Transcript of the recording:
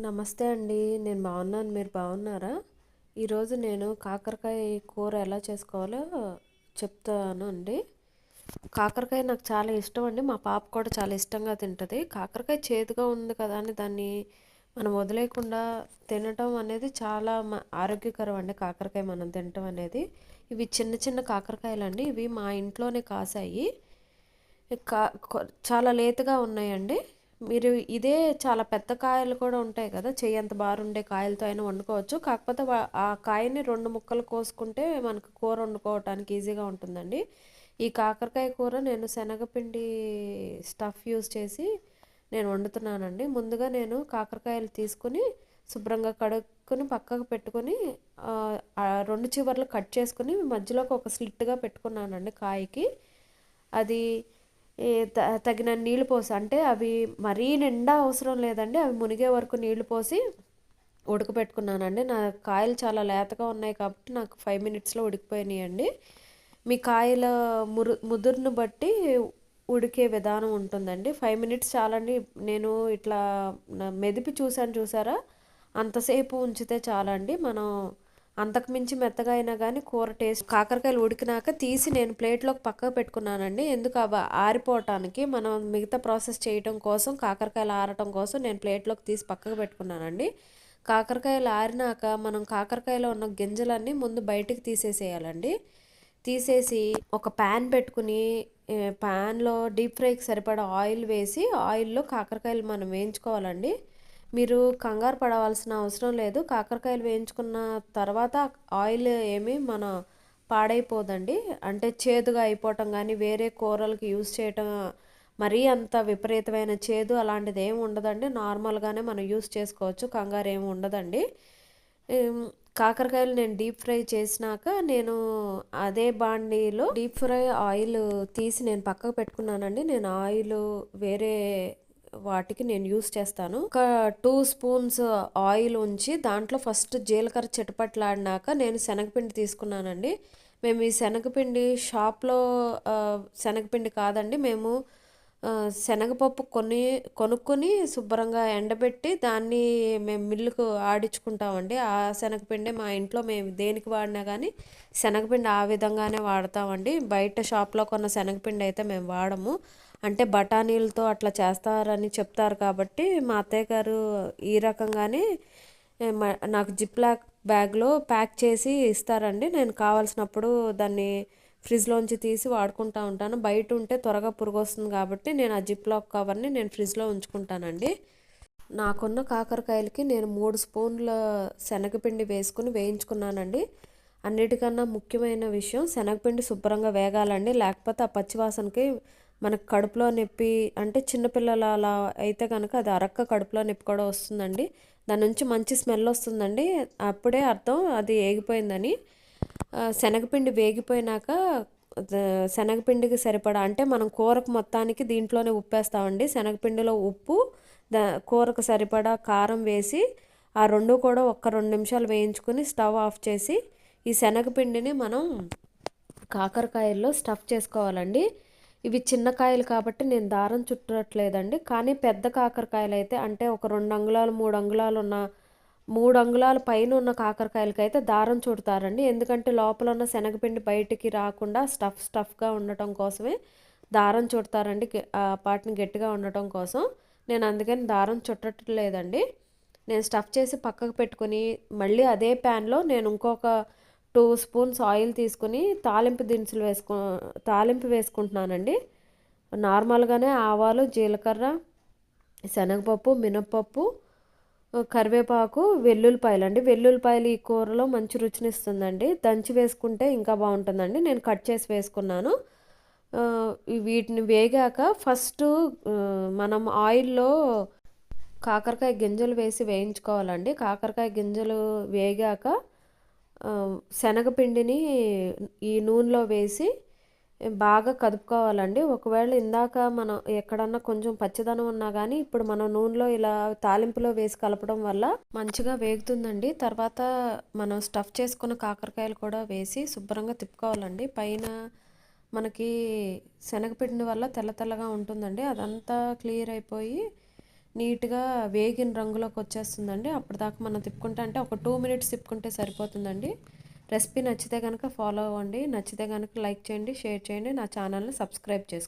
నమస్తే అండి. నేను బాగున్నాను. మీరు బాగున్నారా? ఈరోజు నేను కాకరకాయ కూర ఎలా చేసుకోవాలో చెప్తాను అండి. కాకరకాయ నాకు చాలా ఇష్టం అండి. మా పాప కూడా చాలా ఇష్టంగా తింటది. కాకరకాయ చేదుగా ఉంది కదా అని దాన్ని మనం వదిలేయకుండా తినటం అనేది చాలా ఆరోగ్యకరం అండి. కాకరకాయ మనం తినటం అనేది. ఇవి చిన్న చిన్న కాకరకాయలండి. ఇవి మా ఇంట్లోనే కాసాయి. కా చాలా లేతగా ఉన్నాయండి. మీరు ఇదే చాలా పెద్ద కాయలు కూడా ఉంటాయి కదా, చెయ్యంత బారుండే కాయలతో అయినా వండుకోవచ్చు. కాకపోతే ఆ కాయని 2 ముక్కలు కోసుకుంటే మనకు కూర వండుకోవటానికి ఈజీగా ఉంటుందండి. ఈ కాకరకాయ కూర నేను శనగపిండి స్టఫ్ యూస్ చేసి నేను వండుతున్నానండి. ముందుగా నేను కాకరకాయలు తీసుకుని శుభ్రంగా కడుక్కొని పక్కకు పెట్టుకొని ఆ 2 చివర్లు కట్ చేసుకుని మధ్యలోకి ఒక స్లిట్గా పెట్టుకున్నానండి కాయకి. అది తగినన్ని నీళ్ళు పోసి, అంటే అవి మరీ నిండా అవసరం లేదండి, అవి మునిగే వరకు నీళ్లు పోసి ఉడకబెట్టుకున్నానండి. నా కాయలు చాలా లేతగా ఉన్నాయి కాబట్టి నాకు 5 మినిట్స్లో ఉడికిపోయినాయండి. మీ కాయల ముదురును బట్టి ఉడికే విధానం ఉంటుందండి. 5 మినిట్స్ చాలండి. నేను ఇట్లా మెదిపి చూసారా, అంతసేపు ఉంచితే చాలండి. మనం అంతకుమించి మెత్తగా అయినా కానీ కూర టేస్ట్. కాకరకాయలు ఉడికినాక తీసి నేను ప్లేట్లోకి పక్కకు పెట్టుకున్నానండి. ఎందుకు ఆరిపోవటానికి, మనం మిగతా ప్రాసెస్ చేయటం కోసం, కాకరకాయలు ఆరటం కోసం నేను ప్లేట్లోకి తీసి పక్కకు పెట్టుకున్నానండి. కాకరకాయలు ఆరినాక మనం కాకరకాయలో ఉన్న గింజలన్నీ ముందు బయటికి తీసేసేయాలండి. తీసేసి ఒక ప్యాన్ పెట్టుకుని ప్యాన్లో డీప్ ఫ్రైకి సరిపడా ఆయిల్ వేసి ఆయిల్లో కాకరకాయలు మనం వేయించుకోవాలండి. మీరు కంగారు పడవలసిన అవసరం లేదు. కాకరకాయలు వేయించుకున్న తర్వాత ఆయిల్ ఏమి మన పాడైపోదండి. అంటే చేదుగా అయిపోవటం కానీ, వేరే కూరలకి యూజ్ చేయటం, మరీ అంత విపరీతమైన చేదు అలాంటిది ఏమి ఉండదండి. నార్మల్గానే మనం యూజ్ చేసుకోవచ్చు. కంగారు ఏమి ఉండదండి. కాకరకాయలు నేను డీప్ ఫ్రై చేసినాక నేను అదే బాండీలో డీప్ ఫ్రై ఆయిల్ తీసి నేను పక్కకు పెట్టుకున్నానండి. నేను ఆయిల్ వేరే వాటికి నేను యూస్ చేస్తాను. ఒక 2 స్పూన్స్ ఆయిల్ ఉంచి దాంట్లో ఫస్ట్ జీలకర్ర చిటపట్లాడినాక నేను శనగపిండి తీసుకున్నానండి. మేము ఈ శనగపిండి షాప్లో శనగపిండి కాదండి, మేము శనగపప్పు కొనుక్కొని శుభ్రంగా ఎండబెట్టి దాన్ని మేము మిల్లుకు ఆడించుకుంటామండి. ఆ శనగపిండి మా ఇంట్లో మేము దేనికి వాడినా కానీ శనగపిండి ఆ విధంగానే వాడతామండి. బయట షాప్లో కొన్న శనగపిండి అయితే మేము వాడము. అంటే బఠానీలతో అట్లా చేస్తారని చెప్తారు కాబట్టి మా అత్తయ్య గారు ఈ రకంగానే నాకు జిప్లాక్ బ్యాగ్లో ప్యాక్ చేసి ఇస్తారండి. నేను కావాల్సినప్పుడు దాన్ని ఫ్రిడ్జ్లోంచి తీసి వాడుకుంటూ ఉంటాను. బయట ఉంటే త్వరగా పురుగు వస్తుంది కాబట్టి నేను ఆ జిప్లాక్ కవర్ని నేను ఫ్రిడ్జ్లో ఉంచుకుంటానండి. నాకున్న కాకరకాయలకి నేను 3 స్పూన్ల శనగపిండి వేసుకుని వేయించుకున్నానండి. అన్నిటికన్నా ముఖ్యమైన విషయం, శనగపిండి శుభ్రంగా వేగాలండి. లేకపోతే ఆ పచ్చివాసనకి మనకు కడుపులో నొప్పి, అంటే చిన్నపిల్లలు అలా అయితే కనుక అది అరక్క కడుపులో నొప్పి కూడా వస్తుందండి. దాని నుంచి మంచి స్మెల్ వస్తుందండి. అప్పుడే అర్థం అది ఏగిపోయిందని. శనగపిండి వేగిపోయినాక శనగపిండికి సరిపడా, అంటే మనం కూరకు మొత్తానికి దీంట్లోనే ఉప్పేస్తామండి. శనగపిండిలో ఉప్పు, కూరకు సరిపడా కారం వేసి ఆ రెండు కూడా ఒక్క 2 నిమిషాలు వేయించుకొని స్టవ్ ఆఫ్ చేసి ఈ శనగపిండిని మనం కాకరకాయల్లో స్టఫ్ చేసుకోవాలండి. ఇవి చిన్న కాయలు కాబట్టి నేను దారం చుట్టట్లేదండి. కానీ పెద్ద కాకరకాయలు అయితే, అంటే ఒక 2 అంగుళాలు 3 అంగుళాలు ఉన్న 3 అంగుళాల పైన ఉన్న కాకరకాయలకైతే దారం చుడతారండి. ఎందుకంటే లోపల ఉన్న శనగపిండి బయటికి రాకుండా స్టఫ్గా ఉండటం కోసమే దారం చుడతారండి. పాటిని గట్టిగా ఉండటం కోసం. నేను అందుకని దారం చుట్టట్లేదండి. నేను స్టఫ్ చేసి పక్కకు పెట్టుకుని మళ్ళీ అదే ప్యాన్లో నేను ఇంకొక 2 స్పూన్స్ ఆయిల్ తీసుకుని తాలింపు వేసుకుంటున్నానండి. నార్మల్గానే ఆవాలు, జీలకర్ర, శనగపప్పు, మినప్పప్పు, కరివేపాకు, వెల్లుల్లిపాయలు అండి. వెల్లుల్లిపాయలు ఈ కూరలో మంచి రుచినిస్తుందండి. దంచి వేసుకుంటే ఇంకా బాగుంటుందండి. నేను కట్ చేసి వేసుకున్నాను. వీటిని వేగాక ఫస్ట్ మనం ఆయిల్లో కాకరకాయ గింజలు వేసి వేయించుకోవాలండి. కాకరకాయ గింజలు వేగాక శనగపిండిని ఈ నూనెలో వేసి బాగా కదుపుకోవాలండి. ఒకవేళ ఇందాక మనం ఎక్కడన్నా కొంచెం పచ్చిదనం ఉన్నా కానీ ఇప్పుడు మనం నూనెలో ఇలా తాలింపులో వేసి కలపడం వల్ల మంచిగా వేగుతుందండి. తర్వాత మనం స్టఫ్ చేసుకున్న కాకరకాయలు కూడా వేసి శుభ్రంగా తిప్పుకోవాలండి. పైన మనకి శనగపిండి వల్ల తెల్ల తెల్లగా ఉంటుందండి, అదంతా క్లియర్ అయిపోయి నీట్‌గా వేగిన రంగులోకి వచ్చేస్తుందండి. అప్పటిదాకా మనం తిప్పుకుంటే అంటే ఒక 2 మినిట్స్ తిప్పుకుంటే సరిపోతుందండి. రెసిపీ నచ్చితే గనక ఫాలో అవ్వండి. నచ్చితే గనక లైక్ చేయండి, షేర్ చేయండి. నా ఛానల్‌ని సబ్స్క్రైబ్ చేసుకోండి.